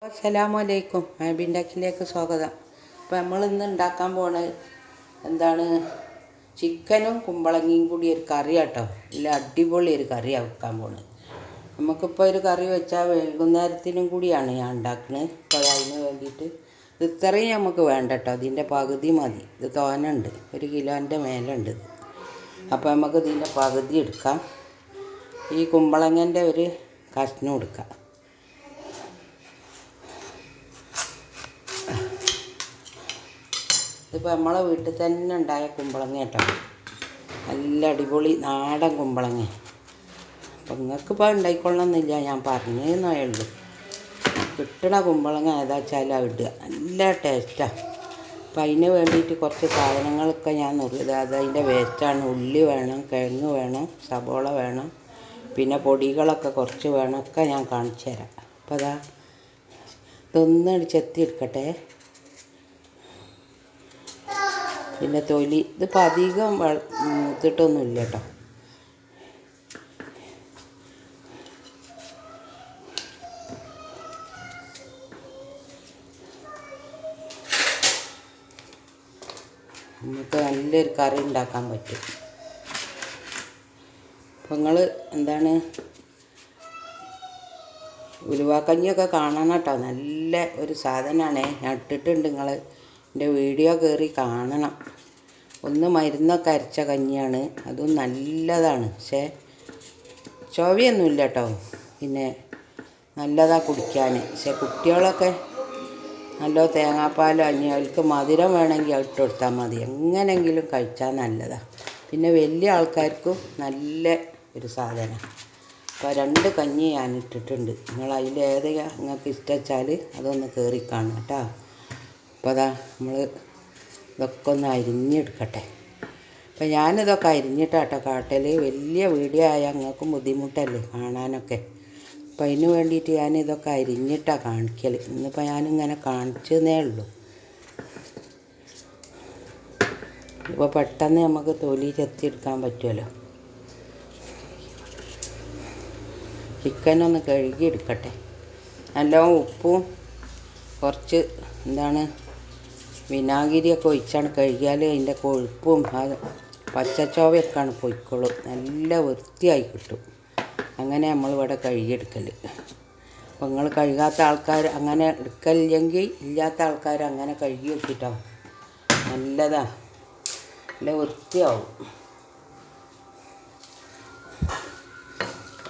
അസ്സലാമലൈക്കും. മാബിണ്ടാക്കിലേക്ക് സ്വാഗതം. അപ്പോൾ നമ്മളിന്ന് ഉണ്ടാക്കാൻ പോണത് എന്താണ്, ചിക്കനും കുമ്പളങ്ങയും കൂടി ഒരു കറി കേട്ടോ. നല്ല അടിപൊളി ഒരു കറിയാണ് വെക്കാൻ പോണത്. നമുക്കിപ്പോൾ ഒരു കറി വെച്ചാൽ വൈകുന്നേരത്തിനും കൂടിയാണ് ഞാൻ ഉണ്ടാക്കുന്നത്. അപ്പോൾ അതിന് വേണ്ടിയിട്ട് ഇത്രയും നമുക്ക് വേണ്ട കേട്ടോ. അതിൻ്റെ പകുതി മതി. ഇത് തോനുണ്ട്, 1 കിലോൻ്റെ മേലുണ്ട്. അപ്പോൾ നമുക്ക് ഇതിൻ്റെ പകുതി എടുക്കാം. ഈ കുമ്പളങ്ങൻ്റെ ഒരു കഷ്ണം എടുക്കാം. ഇതിപ്പോൾ നമ്മളെ വീട്ടിൽ തന്നെ ഉണ്ടായ കുമ്പളങ്ങ കേട്ടോ. നല്ല അടിപൊളി നാടൻ കുമ്പളങ്ങ. അപ്പം നിങ്ങൾക്കിപ്പോൾ ഉണ്ടായിക്കൊള്ളണമെന്നില്ല, ഞാൻ പറഞ്ഞേ ഉള്ളൂ. കിട്ടണ കുമ്പളങ്ങ ഏതാ വെച്ചാൽ ഇടുക, നല്ല ടേസ്റ്റാണ്. അപ്പം അതിന് വേണ്ടിയിട്ട് കുറച്ച് സാധനങ്ങളൊക്കെ ഞാൻ നോക്കിയത് അതിൻ്റെ വേസ്റ്റാണ്. ഉള്ളി വേണം, കിഴങ്ങ് വേണം, സബോള വേണം, പിന്നെ പൊടികളൊക്കെ കുറച്ച് വേണം. ഒക്കെ ഞാൻ കാണിച്ചു തരാം. അപ്പോൾ അതാ ഇതൊന്നും ചെത്തി എടുക്കട്ടെ. പിന്നെ തൊലി ഇതിപ്പോൾ അധികം മൂത്തിട്ടൊന്നുമില്ല കേട്ടോ. നമുക്ക് നല്ലൊരു കറി ഉണ്ടാക്കാൻ പറ്റും. അപ്പോൾ നിങ്ങൾ എന്താണ് ഉലുവാക്കഞ്ഞിയൊക്കെ കാണണം കേട്ടോ. നല്ല ഒരു സാധനമാണേ. ഞാൻ ഇട്ടിട്ടുണ്ട്, നിങ്ങൾ എൻ്റെ വീഡിയോ കയറി കാണണം. ഒന്ന് മരുന്നൊക്കെ അരച്ച കഞ്ഞിയാണ്, അതും നല്ലതാണ്. പക്ഷേ ചൊവയൊന്നുമില്ല കേട്ടോ. പിന്നെ നല്ലതാണ് കുടിക്കാൻ. പക്ഷേ കുട്ടികളൊക്കെ നല്ല തേങ്ങാപ്പാലോ അവർക്ക് മധുരം വേണമെങ്കിൽ ഇട്ട് കൊടുത്താൽ മതി. എങ്ങനെയെങ്കിലും കഴിച്ചാൽ നല്ലതാണ്. പിന്നെ വലിയ ആൾക്കാർക്കും നല്ല ഒരു സാധനം. അപ്പോൾ 2 കഞ്ഞി ഞാൻ ഇട്ടിട്ടുണ്ട്. നിങ്ങൾ അതിലേതൊക്കെ നിങ്ങൾക്ക് ഇഷ്ടം അതൊന്ന് കയറി കാണും കേട്ടോ. അപ്പോൾ അതാ നമ്മൾ ഇതൊക്കെ ഒന്ന് അരിഞ്ഞെടുക്കട്ടെ. അപ്പോൾ ഞാനിതൊക്കെ അരിഞ്ഞിട്ടാട്ടോ കാട്ടൽ. വലിയ വീഡിയോ ആയാൽ നിങ്ങൾക്കും ബുദ്ധിമുട്ടല്ലേ കാണാനൊക്കെ. അപ്പോൾ അതിന് വേണ്ടിയിട്ട് ഞാനിതൊക്കെ അരിഞ്ഞിട്ടാണ് കാണിക്കൽ. ഇന്നിപ്പോൾ ഞാനിങ്ങനെ കാണിച്ചതേ ഉള്ളൂ. ഇപ്പോൾ പെട്ടെന്ന് നമുക്ക് തൊലി ചെത്തിയെടുക്കാൻ പറ്റുമല്ലോ. ചിക്കനൊന്ന് കഴുകിയെടുക്കട്ടെ. നല്ല ഉപ്പും കുറച്ച് എന്താണ് വിനാഗിരിയൊക്കെ ഒഴിച്ചാണ് കഴുകിയാൽ അതിൻ്റെ കൊഴുപ്പും ആ പച്ചച്ചോവയൊക്കെയാണ് പൊയ്ക്കോളും. നല്ല വൃത്തിയായി കിട്ടും. അങ്ങനെ നമ്മളിവിടെ കഴുകിയെടുക്കൽ. അപ്പോൾ നിങ്ങൾ കഴുകാത്ത ആൾക്കാർ അങ്ങനെ എടുക്കലില്ലെങ്കിൽ ഇല്ലാത്ത ആൾക്കാർ അങ്ങനെ കഴുകി വെച്ചിട്ടോ. നല്ലതാണ്, നല്ല വൃത്തിയാവും.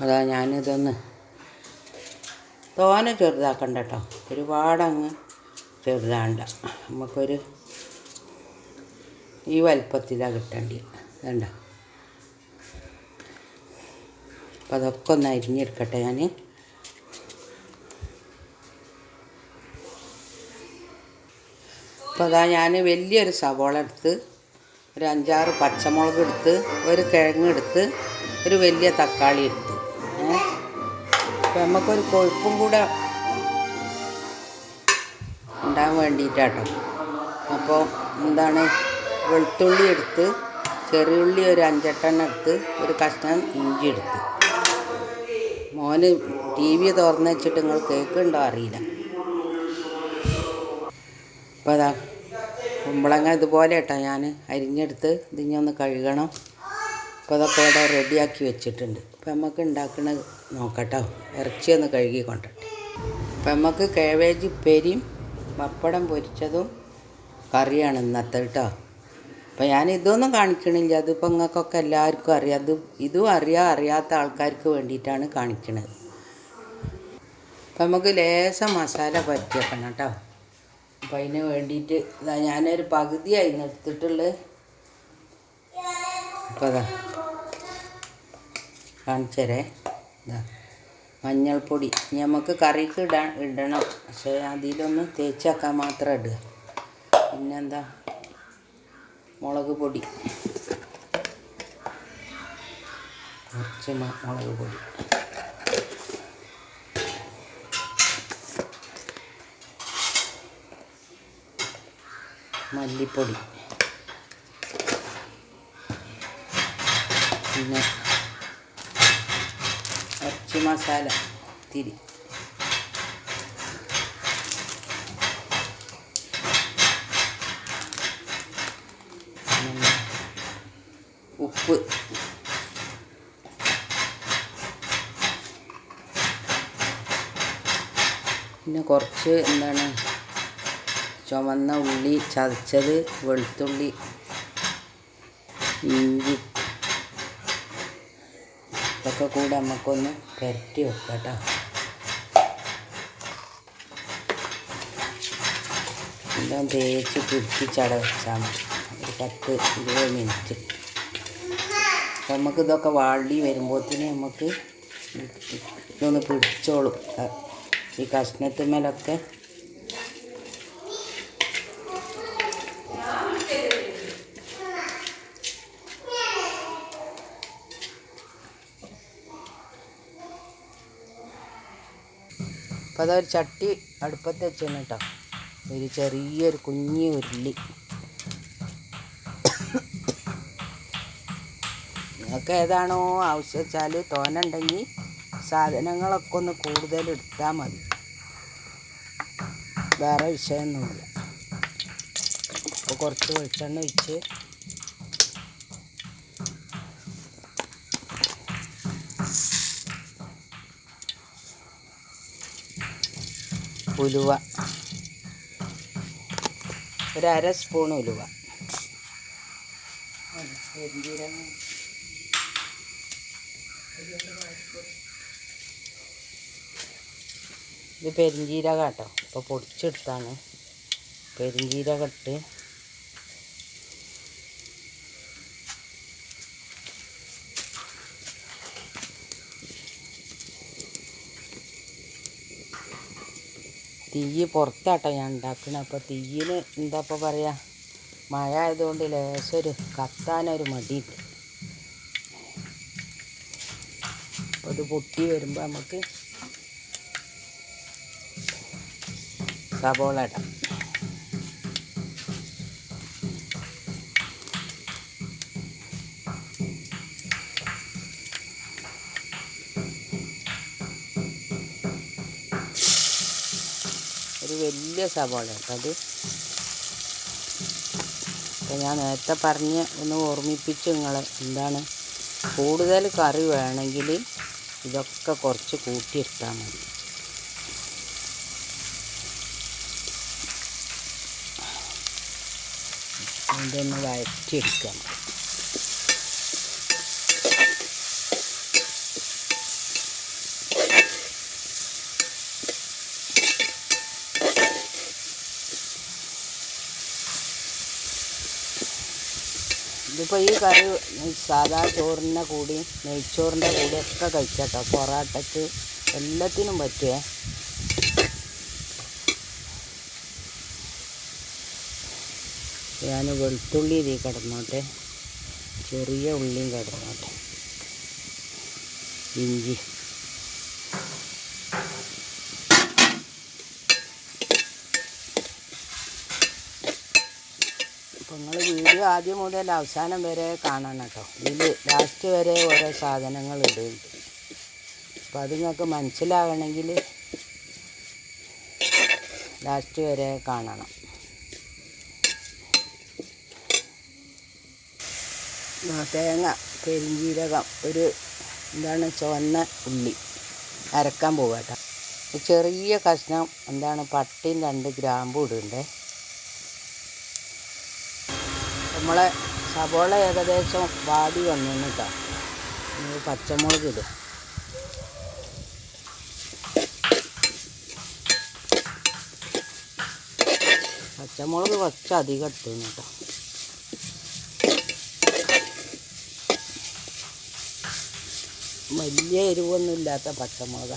അതാ ഞാനിതൊന്ന് തോനെ ചെറുതാക്കണ്ട കേട്ടോ. ഒരുപാടങ്ങ് ചെറുതാണ്ട. നമുക്കൊരു ഈ വലിപ്പത്തിലാണ് കിട്ടേണ്ടത്. വേണ്ട. അപ്പം അതൊക്കെ ഒന്ന് അരിഞ്ഞെടുക്കട്ടെ ഞാൻ. അപ്പോൾ അതാ ഞാൻ വലിയൊരു സവോള എടുത്ത്, ഒരു 5-6 പച്ചമുളക് എടുത്ത്, ഒരു കിഴങ്ങ് എടുത്ത്, ഒരു വലിയ തക്കാളി എടുത്ത്. അപ്പോൾ നമുക്കൊരു കൊഴുപ്പും കൂടെ ഉണ്ടാകാൻ വേണ്ടിയിട്ടാട്ടോ. അപ്പോൾ എന്താണ്, വെളുത്തുള്ളി എടുത്ത്, ചെറിയുള്ളി ഒരു 5-8 എടുത്ത്, ഒരു കഷ്ണം ഇഞ്ചി എടുത്ത്. മോന് TV തുറന്ന് വെച്ചിട്ട് നിങ്ങൾ കേൾക്കുന്നുണ്ടോ അറിയില്ല. അപ്പോൾ അതാ കുമ്പളങ്ങ ഇതുപോലെ കേട്ടോ ഞാൻ അരിഞ്ഞെടുത്ത് ഇതിനെ ഒന്ന് കഴുകണം. അപ്പോൾ അതൊക്കെ ഇവിടെ റെഡിയാക്കി വെച്ചിട്ടുണ്ട്. അപ്പോൾ നമുക്ക് ഉണ്ടാക്കുന്നത് നോക്കട്ടോ. ഇറച്ചി ഒന്ന് കഴുകി കൊണ്ടിട്ട്. അപ്പോൾ നമുക്ക് കാബേജ് ഉപ്പേരിയും പപ്പടം പൊരിച്ചതും കറിയാണ് ഇന്നത്തെ കേട്ടോ. അപ്പോൾ ഞാൻ ഇതൊന്നും കാണിക്കണില്ല. അതിപ്പോൾ നിങ്ങൾക്കൊക്കെ എല്ലാവർക്കും അറിയാം. ഇതും അറിയാത്ത ആൾക്കാർക്ക് വേണ്ടിയിട്ടാണ് കാണിക്കണത്. അപ്പം നമുക്ക് ലേശം മസാല പരത്തി വെക്കണം കേട്ടോ. അപ്പം അതിന് വേണ്ടിയിട്ട് ഇതാ ഞാനൊരു പകുതിയായി എടുത്തിട്ടുള്ളത്. അപ്പോൾ അതാ കാണിച്ചരേ. ഇതാ മഞ്ഞൾപ്പൊടി നമുക്ക് കറിക്ക് ഇടണം. പക്ഷേ അതിലൊന്ന് തേച്ച് വെക്കാൻ മാത്രം ഇടുക. പിന്നെന്താ മുളക് പൊടി, കുറച്ച് മുളക് പൊടി, മല്ലിപ്പൊടി, പിന്നെ ഇറച്ചി മസാല തിരി, ഉപ്പ്, പിന്നെ കുറച്ച് ചുവന്ന ഉള്ളി ചതച്ചത്, വെളുത്തുള്ളി, ഇഞ്ചി, ഇതൊക്കെ കൂടെ നമുക്കൊന്ന് പുരട്ടി വെക്കാം കേട്ടോ. എല്ലാം തേച്ച് പിടിപ്പിച്ചട വെച്ചാൽ മതി ഒരു 10-20 മിനിറ്റ്. അപ്പം നമുക്കിതൊക്കെ വാടി വരുമ്പോഴത്തേന് നമുക്ക് ഇതൊന്ന് പിടിച്ചോളും ഈ കഷ്ണത്തിന്മേലൊക്കെ. അപ്പോൾ അതൊരു ചട്ടി അടുപ്പത്ത് വെച്ചാണ് കേട്ടോ. ഒരു ചെറിയൊരു കുഞ്ഞി ഉരുളി, നിങ്ങൾക്ക് ഏതാണോ ആവശ്യം വെച്ചാൽ തോനുണ്ടെങ്കിൽ സാധനങ്ങളൊക്കെ ഒന്ന് കൂടുതൽ എടുത്താൽ മതി, വേറെ വിഷയമൊന്നുമില്ല. അപ്പോൾ കുറച്ച് വെളിച്ചെണ്ണ ഒഴിച്ച് ഉലുവ, ഒരു 1/2 സ്പൂൺ ഉലുവ, പെരുംജീരകം, ഇത് പെരുംജീരകം കേട്ടോ. ഇപ്പോൾ പൊടിച്ചെടുത്താണ് പെരുംജീരകം ഇട്ട് തീ പുറത്താട്ടോ ഞാൻ ഉണ്ടാക്കുന്നത്. അപ്പോൾ തീയിന് എന്താ ഇപ്പോൾ പറയുക, മഴ ആയതുകൊണ്ട് ലേശൊരു കത്താനൊരു മടിയുണ്ട്. അത് പൊട്ടി വരുമ്പോൾ നമുക്ക് സവോള ഇടാം. ഒരു വലിയ സവോള കേട്ടോ അത്. അപ്പോൾ ഞാൻ നേരത്തെ പറഞ്ഞ് ഒന്ന് ഓർമ്മിപ്പിച്ചു നിങ്ങളെ, എന്താണ് കൂടുതൽ കറി വേണമെങ്കിൽ ഇതൊക്കെ കുറച്ച് കൂട്ടിയെടുത്താൽ മതി. ഇതൊന്ന് വഴറ്റിയെടുക്കാം. ഇതിപ്പോൾ ഈ കറി സാധാ ചോറിൻ്റെ കൂടി നെയ്ച്ചോറിൻ്റെ കൂടെയൊക്കെ കഴിക്കാട്ടോ, പൊറാട്ടയ്ക്ക് എല്ലാത്തിനും പറ്റുമേ. ഞാൻ വെളുത്തുള്ളി ഇതിൽ കിടന്നോട്ടെ, ചെറിയ ഉള്ളിയും കിടന്നോട്ടെ, ഇഞ്ചി, അപ്പോൾ നിങ്ങൾ വീഡിയോ ആദ്യം മുതൽ അവസാനം വരെ കാണണം കേട്ടോ. ഇതിൽ ലാസ്റ്റ് വരെ ഓരോ സാധനങ്ങൾ ഇടുന്നുണ്ട്. അപ്പോൾ അത് നിങ്ങൾക്ക് മനസ്സിലാകണമെങ്കിൽ ലാസ്റ്റ് വരെ കാണണം. തേങ്ങ, പെരുംജീരകം, ഒരു ചുവന്ന ഉള്ളി അരക്കാൻ പോവുക കേട്ടോ. ചെറിയ കഷ്ണം പട്ടയും 2 ഗ്രാമ്പും ഇടുന്നുണ്ട്. നമ്മളെ സവോള ഏകദേശം വാടി വന്നു കേട്ടോ. പച്ചമുളക് ഇടുക. പച്ചമുളക് കുറച്ച് അധികം ഇട്ടുന്നു കേട്ടോ. വലിയ എരിവൊന്നും ഇല്ലാത്ത പച്ചമുളക,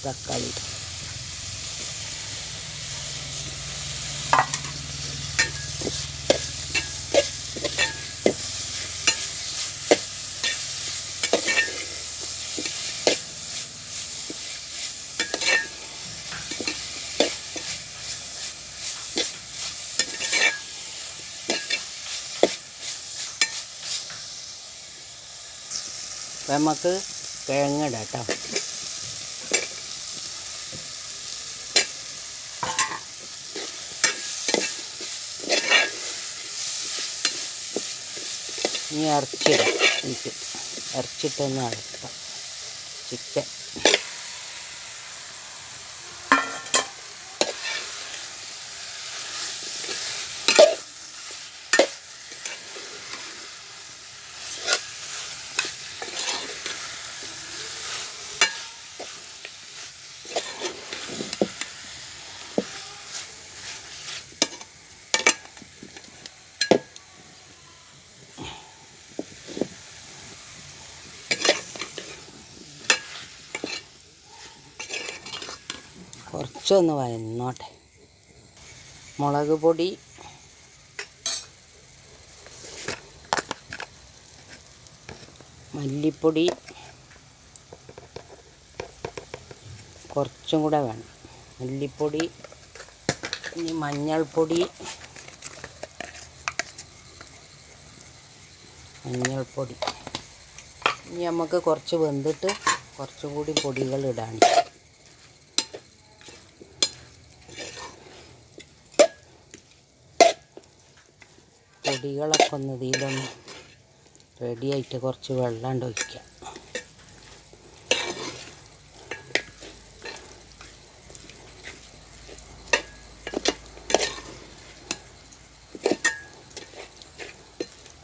തക്കാളി. അപ്പം നമുക്ക് കിഴങ്ങിടാം കേട്ടോ. ഇനി ഇറച്ചിടാം. എനിക്ക് ഇറച്ചിട്ടൊന്ന് അടക്കാം. ചിക്കൻ കുറച്ചൊന്ന് വഴന്നോട്ടെ. മുളക് പൊടി, മല്ലിപ്പൊടി കുറച്ചും കൂടെ വേണം. മല്ലിപ്പൊടി, ഇനി മഞ്ഞൾപ്പൊടി, ഇനി നമുക്ക് കുറച്ച് വെന്തിട്ട് കുറച്ചും കൂടി പൊടികൾ ഇടാൻ. പൊടികളൊക്കെ ഒന്ന് ഇതിലൊന്ന് റെഡിയായിട്ട് കുറച്ച് വെള്ളം ഒഴിക്കാം.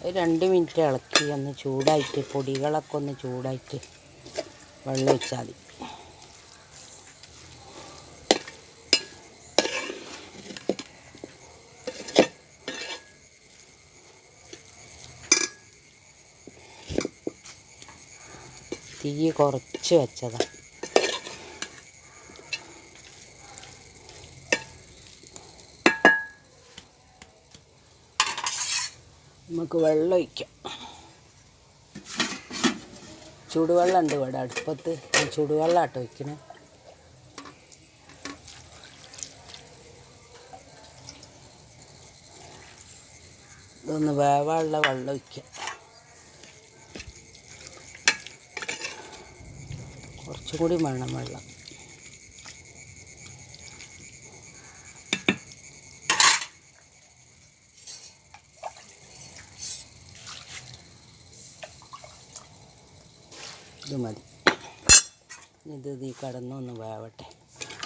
ഒരു 2 മിനിറ്റ് ഇളക്കി ഒന്ന് ചൂടായിട്ട്, പൊടികളൊക്കെ ഒന്ന് ചൂടായിട്ട് വെള്ളം ഒഴിച്ചാൽ മതി. തീ കുറച്ച് വെച്ചതാണ്. നമുക്ക് വെള്ളം ഒഴിക്കാം. ചൂടുവെള്ളം ഉണ്ട് ഇവിടെ അടുപ്പത്ത്. ചൂടുവെള്ളമാട്ടോ ഒഴിക്കണേ. ഇതൊന്ന് വേവാനുള്ള വെള്ളം ഒഴിക്കാം. കുറച്ചും കൂടി വേണം വെള്ളം. ഇത് മതി. ഇത് ഈ കടന്നൊന്ന് വേവട്ടെ.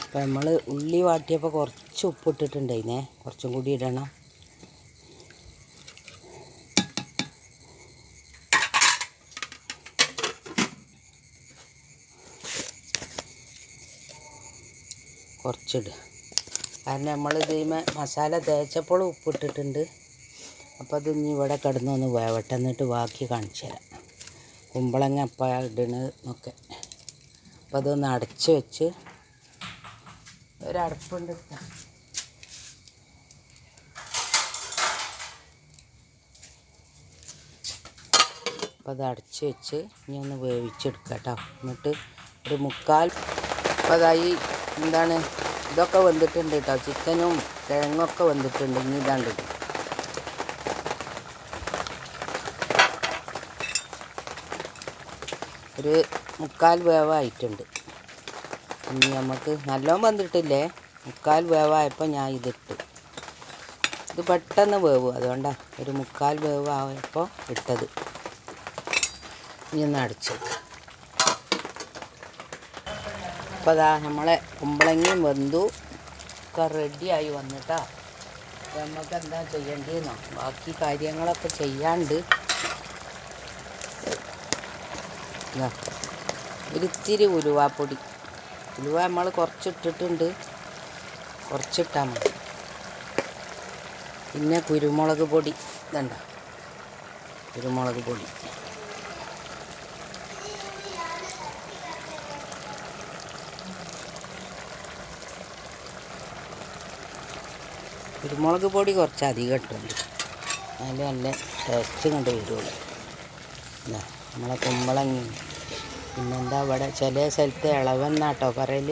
അപ്പോൾ നമ്മൾ ഉള്ളി വാട്ടിയപ്പോൾ കുറച്ച് ഉപ്പിട്ടിട്ടുണ്ടായിരുന്നേ, കുറച്ചും കൂടി ഇടണം. കുറച്ചിടുക. കാരണം നമ്മളിത് മസാല തേച്ചപ്പോൾ ഉപ്പിട്ടിട്ടുണ്ട്. അപ്പോൾ അത് ഇനി ഇവിടെ കിടന്നൊന്ന് വേവട്ടെ, എന്നിട്ട് ബാക്കി കാണിച്ചു തരാം. കുമ്പളങ്ങ അപ്പം ഇടണതൊക്കെ. അപ്പം അതൊന്ന് അടച്ച് വെച്ച്, ഒരടപ്പുണ്ട്. അപ്പം അത് അടച്ച് വെച്ച് ഇനി ഒന്ന് വേവിച്ചെടുക്കാം കേട്ടോ. എന്നിട്ട് ഒരു മുക്കാൽ. അപ്പോൾ അതായി എന്താണ് ഇതൊക്കെ വെന്തിട്ടുണ്ട് കേട്ടോ. ചിക്കനും കിഴങ്ങൊക്കെ വെന്തിട്ടുണ്ട്. ഇനി ഇതാണ്ട് ഒരു മുക്കാൽ വേവായിട്ടുണ്ട്. ഇനി നമുക്ക് നല്ലോണം വെന്തിട്ടില്ലേ, മുക്കാൽ വേവായപ്പോൾ ഞാൻ ഇതിട്ടു. ഇത് പെട്ടെന്ന് വേവും, അതുകൊണ്ടാണ് ഒരു മുക്കാൽ വേവായപ്പോൾ ഇട്ടത്. ഇനി ഒന്ന് അടച്ചു. അപ്പോൾ അതാ നമ്മളെ കുമ്പളങ്ങയും വെന്തു ഒക്കെ റെഡിയായി വന്നിട്ടാ. നമുക്ക് എന്താ ചെയ്യേണ്ടതെന്നോ ബാക്കി കാര്യങ്ങളൊക്കെ ചെയ്യാണ്ട്. ഒരിത്തിരി ഉലുവാപ്പൊടി. ഉലുവ നമ്മൾ കുറച്ചിട്ടിട്ടുണ്ട്, കുറച്ചിട്ടാൽ മതി. പിന്നെ കുരുമുളക് പൊടി. ഇതണ്ട കുരുമുളക് പൊടി. കുരുമുളക് പൊടി കുറച്ച് അധികം ഇട്ടുണ്ട്, അതിൽ നല്ല ടേസ്റ്റ് കണ്ട് വരുള്ളൂ. നമ്മളെ കുമ്പളങ്ങ. പിന്നെന്താ ഇവിടെ ചില സ്ഥലത്ത് ഇളവെന്നാട്ടോ പറയൽ.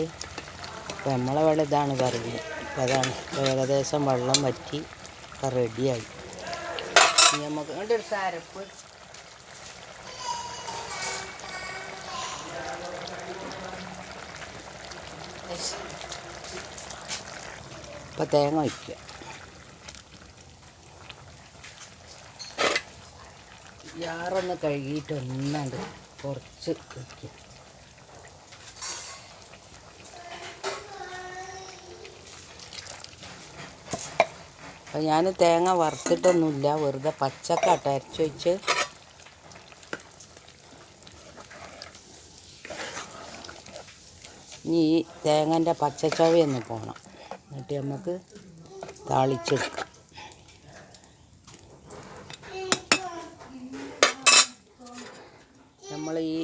അപ്പോൾ നമ്മളവിടെ ഇതാണ് പറയുന്നത്. അപ്പോൾ അതാണ് ഏകദേശം വെള്ളം വറ്റി ഒക്കെ റെഡിയായി. ഇനി നമുക്ക് ഒരു അരപ്പ്. അപ്പോൾ തേങ്ങ വയ്ക്കുക. ജാറൊന്ന് കഴുകിയിട്ട് ഒന്നുണ്ട് കുറച്ച് വയ്ക്കും. അപ്പം ഞാൻ തേങ്ങ വറുത്തിട്ടൊന്നുമില്ല, വെറുതെ പച്ചക്കാട്ട അരച്ച് വെച്ച്. ഇനി ഈ തേങ്ങൻ്റെ പച്ചച്ചവയൊന്ന് പോകണം, എന്നിട്ട് നമുക്ക് താളിച്ചെടുക്കാം. നമ്മൾ ഈ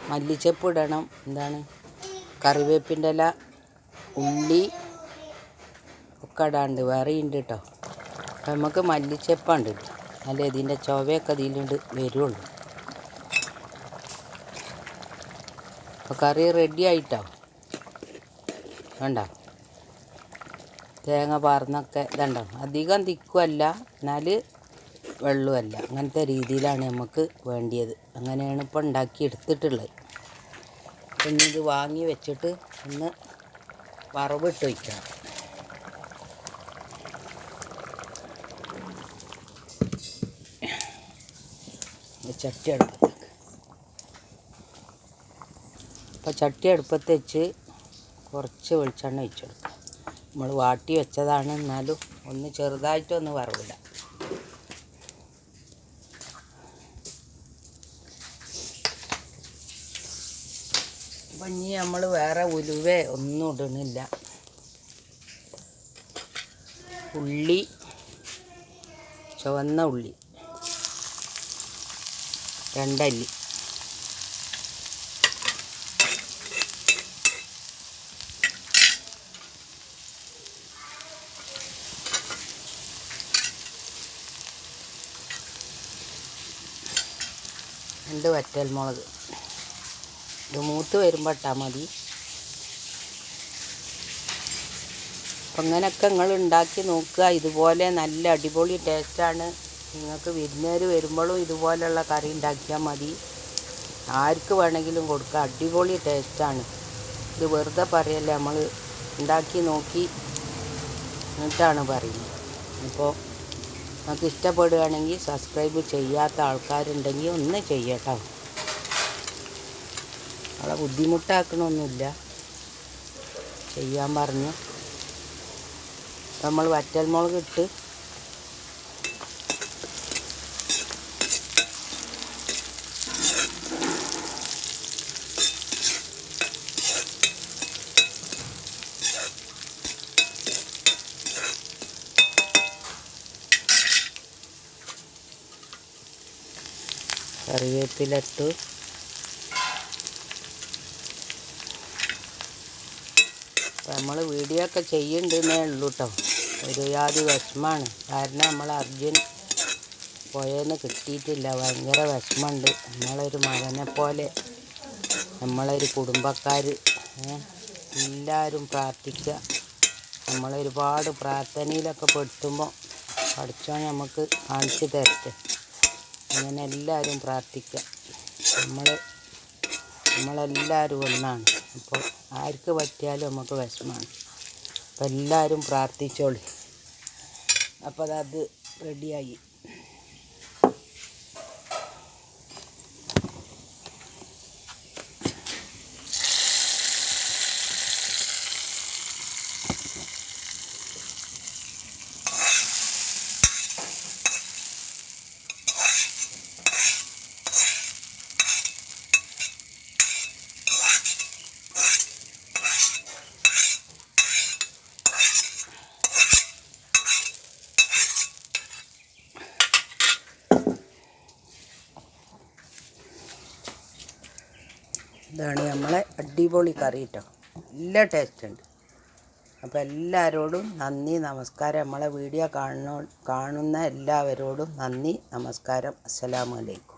മല്ലിച്ചപ്പ് ഇടണം, എന്താണ് കറിവേപ്പിൻ്റെ ഇല, ഉള്ളി ഒക്കെ ഇടാണ്ട്, വേറെ ഉണ്ട് കേട്ടോ. അപ്പം നമുക്ക് മല്ലിച്ചപ്പാണ്ട് ഇടും, അല്ല ഇതിൻ്റെ ചുവയൊക്കെ ഇതിലുണ്ട് വരുള്ളൂ. അപ്പോൾ കറി റെഡി ആയിട്ടോ, വേണ്ട തേങ്ങ പാർന്നൊക്കെ ഇതുണ്ടോ, അധികം തിക്കുമല്ല എന്നാൽ വെള്ളമല്ല, അങ്ങനത്തെ രീതിയിലാണ് നമുക്ക് വേണ്ടിയത്. അങ്ങനെയാണ് ഇപ്പോൾ ഉണ്ടാക്കി എടുത്തിട്ടുള്ളത്. പിന്നെ ഇത് വാങ്ങി വെച്ചിട്ട് ഒന്ന് വറവിട്ട് വയ്ക്കണം. ചട്ടി അടുപ്പത്തേക്ക്, അപ്പോൾ ചട്ടി അടുപ്പത്ത് വെച്ച് കുറച്ച് വെളിച്ചെണ്ണ ഒഴിച്ച് കൊടുക്കാം. നമ്മൾ വാട്ടി വെച്ചതാണ്, എന്നാലും ഒന്ന് ചെറുതായിട്ടൊന്ന് വറവിടാം. അപ്പം ഇനി നമ്മൾ വേറെ ഉലുവ ഒന്നും ഇടണില്ല. ഉള്ളി, ചുവന്ന ഉള്ളി 2 അല്ലി, രണ്ട് വറ്റൽമുളക്. ഇത് മൂത്ത് വരുമ്പോൾ ഇട്ടാൽ മതി. അപ്പം ഇങ്ങനെയൊക്കെ നിങ്ങൾ ഉണ്ടാക്കി നോക്കുക, ഇതുപോലെ നല്ല അടിപൊളി ടേസ്റ്റാണ്. നിങ്ങൾക്ക് വിരുന്നുകാർ വരുമ്പോഴും ഇതുപോലെയുള്ള കറി ഉണ്ടാക്കിയാൽ മതി, ആർക്ക് വേണമെങ്കിലും കൊടുക്കുക, അടിപൊളി ടേസ്റ്റാണ്. ഇത് വെറുതെ പറയല്ലേ, നമ്മൾ ഉണ്ടാക്കി നോക്കി എന്നിട്ടാണ് പറയുന്നത്. അപ്പോൾ നിങ്ങൾക്ക് ഇഷ്ടപ്പെടുകയാണെങ്കിൽ സബ്സ്ക്രൈബ് ചെയ്യാത്ത ആൾക്കാരുണ്ടെങ്കിൽ ഒന്ന് ചെയ്യട്ടോ. അവളെ ബുദ്ധിമുട്ടാക്കണമൊന്നുമില്ല, ചെയ്യാൻ പറഞ്ഞു. നമ്മൾ വറ്റൽമുളക് ഇട്ട് കറിവേപ്പിലിട്ട് നമ്മൾ വീഡിയോ ഒക്കെ ചെയ്യുന്നുണ്ടെന്നേ ഉള്ളൂ കേട്ടോ. ഒരു യാതി വിഷമമാണ്, കാരണം നമ്മൾ അർജുൻ പോയെന്ന് കിട്ടിയിട്ടില്ല. ഭയങ്കര വിഷമമുണ്ട്. നമ്മളൊരു മകനെ പോലെ, നമ്മളൊരു കുടുംബക്കാർ എല്ലാവരും പ്രാർത്ഥിക്കുക. നമ്മളൊരുപാട് പ്രാർത്ഥനയിലൊക്കെ പെട്ടുമ്പോൾ പഠിച്ചോൻ നമുക്ക് കാണിച്ചു തരട്ടെ. അങ്ങനെ എല്ലാവരും പ്രാർത്ഥിക്കുക. നമ്മളെല്ലാവരും ഒന്നാണ്. അപ്പോൾ ആർക്ക് പറ്റിയാലും നമുക്ക് വിഷമമാണ്. അപ്പോൾ എല്ലാവരും പ്രാർത്ഥിച്ചോളി. അപ്പോൾ അത് റെഡിയായി. ഇതാണ് നമ്മളെ അടിപൊളി കറി കേട്ടോ, നല്ല ടേസ്റ്റ് ഉണ്ട്. അപ്പോൾ എല്ലാവരോടും നന്ദി, നമസ്കാരം. നമ്മളെ വീഡിയോ കാണുന്ന എല്ലാവരോടും നന്ദി, നമസ്കാരം. അസ്സലാമു അലൈക്കും.